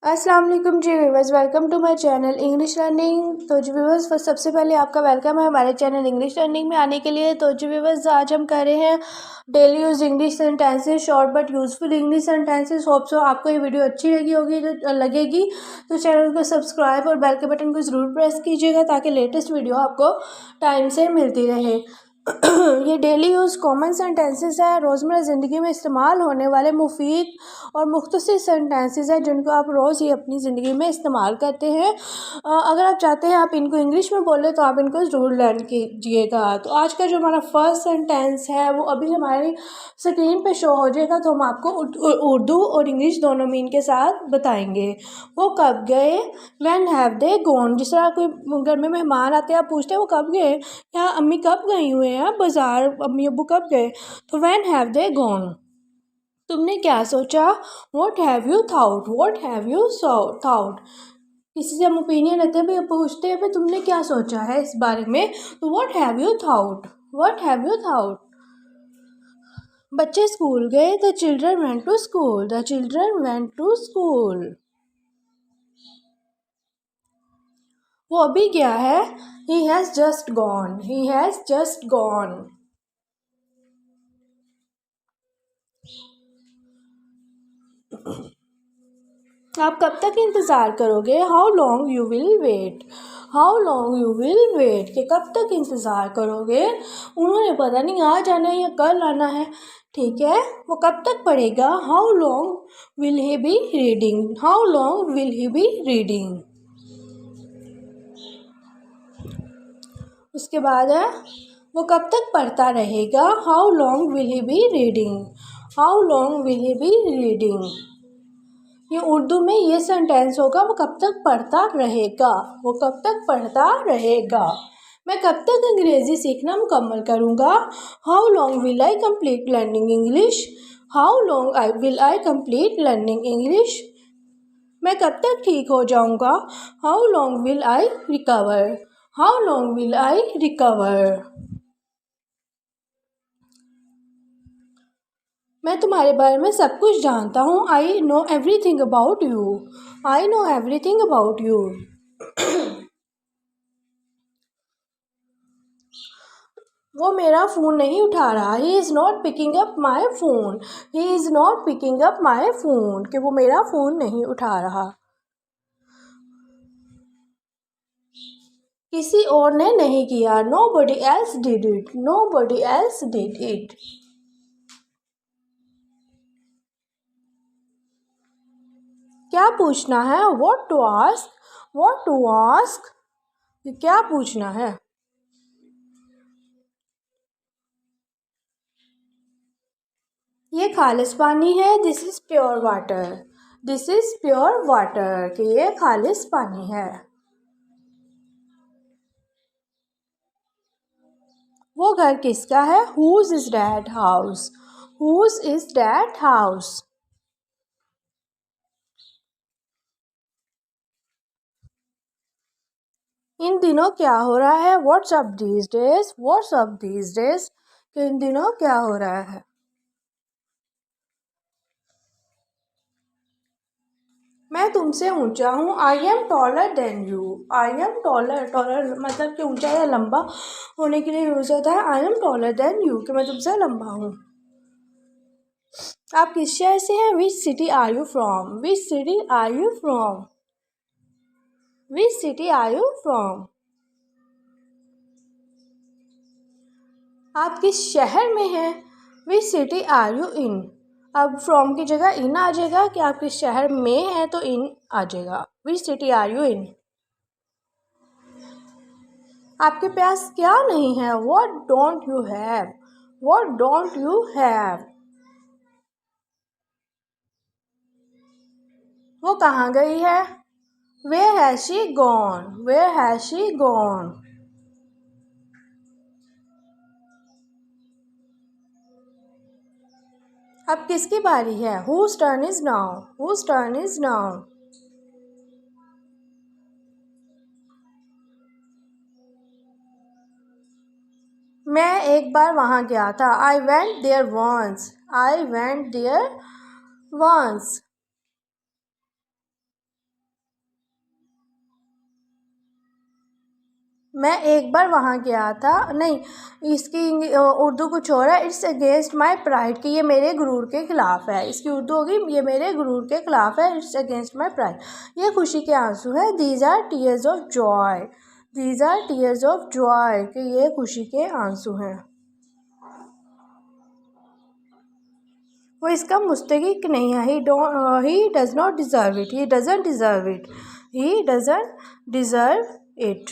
अस्सलाम वालेकुम जी viewers, welcome to my channel English learning. तो जी व्यूवर्स, सबसे पहले आपका वेलकम है हमारे चैनल इंग्लिश लर्निंग में आने के लिए। तो जी व्यूवर्स, आज हम कर रहे हैं daily use English sentences, short but useful English sentences. Hope so आपको ये वीडियो अच्छी लगेगी तो चैनल को सब्सक्राइब और बेल के बटन को ज़रूर प्रेस कीजिएगा ताकि लेटेस्ट वीडियो आपको टाइम से मिलती रहे। ये डेली यूज़ कॉमन सेंटेंसेस है, रोज़मर्रा ज़िंदगी में इस्तेमाल होने वाले मुफीद और मुख्तसर सेंटेंसेस हैं जिनको आप रोज़ ही अपनी ज़िंदगी में इस्तेमाल करते हैं। अगर आप चाहते हैं आप इनको इंग्लिश में बोलें तो आप इनको ज़रूर लर्न कीजिएगा। तो आज का जो हमारा फर्स्ट सेंटेंस है वो अभी हमारी स्क्रीन पे शो हो जाएगा, तो हम आपको उर्दू और इंग्लिश दोनों मीन के साथ बताएंगे। वो कब गए, व्हेन हैव दे गॉन। जिस तरह कोई घर में मेहमान आते हैं, आप पूछते हैं वो कब गए, या अम्मी कब गई हुए हैं बाज़ार, अम्मी अब्बू कब गए, तो व्हेन हैव दे गॉन। तुमने क्या सोचा, what have you thought, what have you thought. किसी से हम ओपिनियन लेते हैं, भाई पूछते हैं भाई तुमने क्या सोचा है इस बारे में, तो what have you thought, what have you thought. बच्चे स्कूल गए, the children went to school, the children went to school. वो अभी गया है, he has just gone, he has just gone. आप कब तक इंतज़ार करोगे, how long you will wait, how long you will wait, कि कब तक इंतज़ार करोगे। उन्होंने पता नहीं आज आना है या कल आना है, ठीक है। वो कब तक पढ़ेगा, how long will he be reading, how long will he be reading. उसके बाद है, वो कब तक पढ़ता रहेगा, how long will he be reading, how long will he be reading. ये उर्दू में ये सेंटेंस होगा, वो कब तक पढ़ता रहेगा, वो कब तक पढ़ता रहेगा। मैं कब तक अंग्रेज़ी सीखना मुकम्मल करूँगा, how long will I complete learning English, how long I will I complete learning English. मैं कब तक ठीक हो जाऊँगा, how long will I recover, how long will I recover. मैं तुम्हारे बारे में सब कुछ जानता हूँ, I know everything about you, I know everything about you. वो मेरा फ़ोन नहीं उठा रहा, he is not picking up my phone, he is not picking up my phone, कि वो मेरा फ़ोन नहीं उठा रहा। किसी और ने नहीं किया, nobody else did it, nobody else did it. क्या पूछना है, what to ask, what to ask, क्या पूछना है। ये खालिस पानी है, this is pure water, this is pure water, कि ये खालिस पानी है। वो घर किसका है, whose is that house, whose is that house. इन दिनों क्या हो रहा है, what's up these days, what's up these days, कि इन दिनों क्या हो रहा है। मैं तुमसे ऊंचा हूँ, I am taller than you, I am taller, taller मतलब कि ऊंचा या लंबा होने के लिए यूज़ होता है, I am taller than you, कि मैं तुमसे लंबा हूँ। आप किस शहर से हैं, which city are you from, which city are you from, which city are you from. आप किस शहर में हैं, which city are you in. अब फ्रॉम की जगह इन आ जाएगा, कि आप किस शहर में हैं तो इन आ जाएगा, which city are you in. आपके पास क्या नहीं है, what don't you have, what don't you have. वो कहाँ गई है, where has she gone, where has she gone. अब किसकी बारी है, whose turn is now, whose turn is now. मैं एक बार वहाँ गया था, I went there once, I went there once. मैं एक बार वहाँ गया था, नहीं इसकी उर्दू कुछ और है, इट्स अगेंस्ट माई प्राइड कि ये मेरे गुरूर के ख़िलाफ़ है। इसकी उर्दू होगी ये मेरे गुरूर के ख़िलाफ़ है, इट्स अगेंस्ट माई प्राइड। ये खुशी के आंसू हैं, these are tears of joy, these are tears of joy कि ये खुशी के आंसू हैं। वो इसका मुस्तहिक नहीं है, he does not deserve it, he doesn't deserve it, he doesn't deserve it.